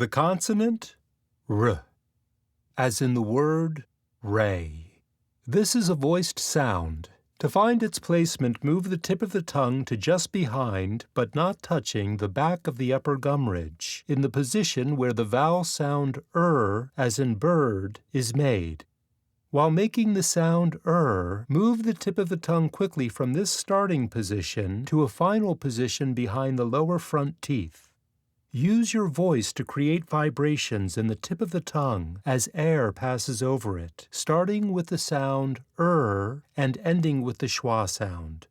The consonant R, as in the word ray. This is a voiced sound. To find its placement, move the tip of the tongue to just behind, but not touching, the back of the upper gum ridge, in the position where the vowel sound as in bird, is made. While making the sound move the tip of the tongue quickly from this starting position to a final position behind the lower front teeth. Use your voice to create vibrations in the tip of the tongue as air passes over it, starting with the sound and ending with the schwa sound,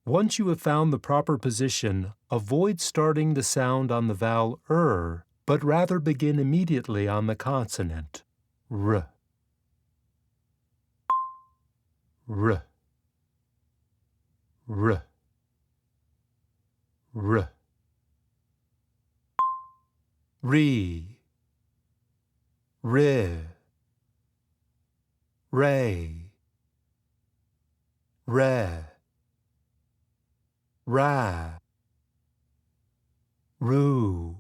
Once you have found the proper position, avoid starting the sound on the vowel but rather begin immediately on the consonant. R, R, R, R. Re, Ri, Ray, Re, Ra, Ru,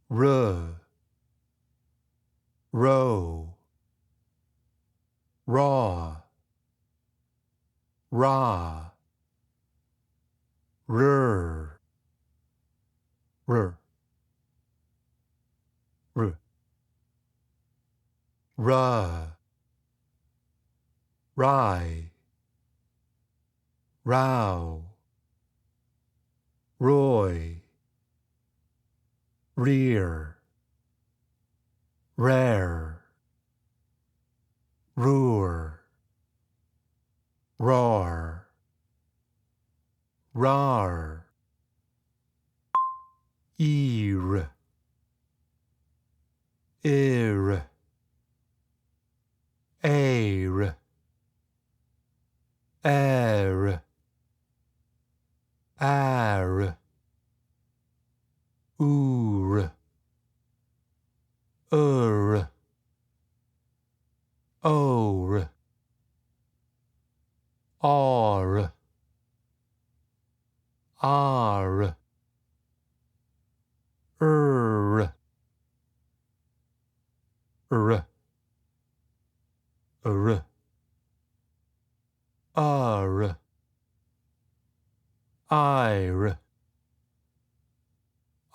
Ru, Ro, Raw, Ra, Rur, Rur, Rur, Ra, Rai, Row, Roy, Rear, Rare, Roar, Roar, Rar, Ear, Ir, Air, Air, Ar, Ur, Ur, Or, Ar, Ar, R, R, R, R, Ir,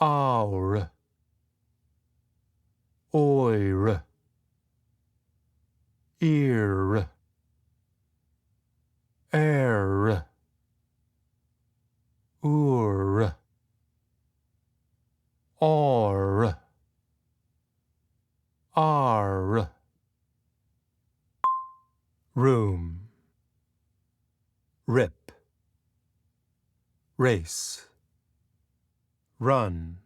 Our, Oir, Ear, Air, Ur, Or, R. Room, Rip, Race, Run,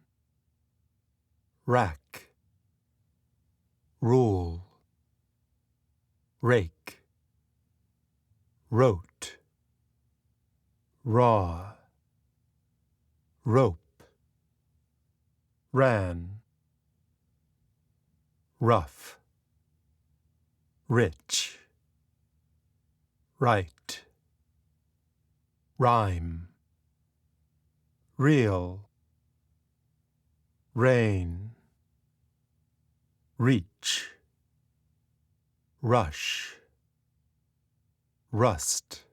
Rack, Rule, Rake, Wrote, Raw, Rope, Ran, Rough, Rich, Right, Rhyme, Real, Rain, Reach, Rush, Rust,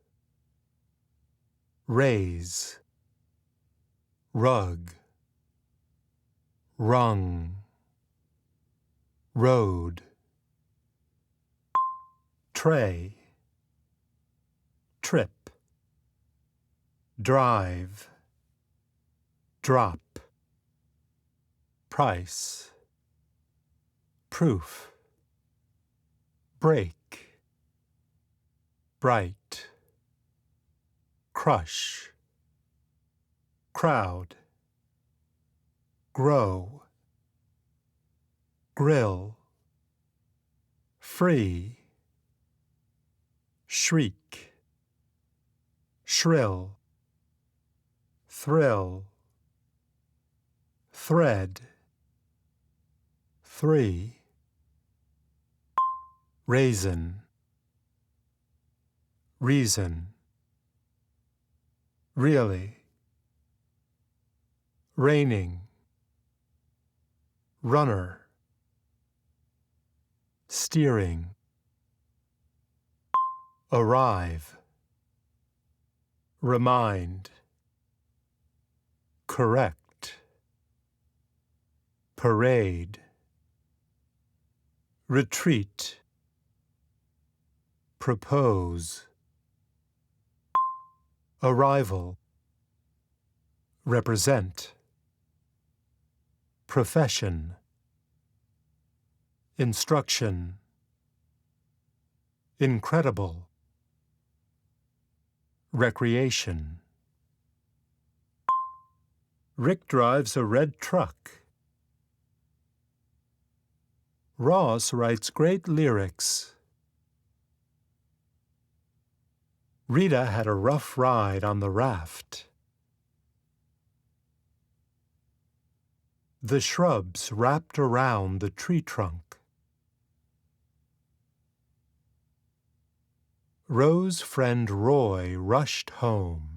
Raise, Rug, Rung, Road, Tray, Trip, Drive, Drop, Price, Proof, Break, Bright, Crush, Crowd, Grow, Grill, Free, Shriek, Shrill, Thrill, Thread, Three, raisin, reason, really, raining, runner, steering, arrive, remind, correct, parade, retreat, propose, arrival, represent, profession, instruction, incredible, recreation. Rick drives a red truck. Ross writes great lyrics. Rita had a rough ride on the raft. The shrubs wrapped around the tree trunk. Rose's friend Roy rushed home.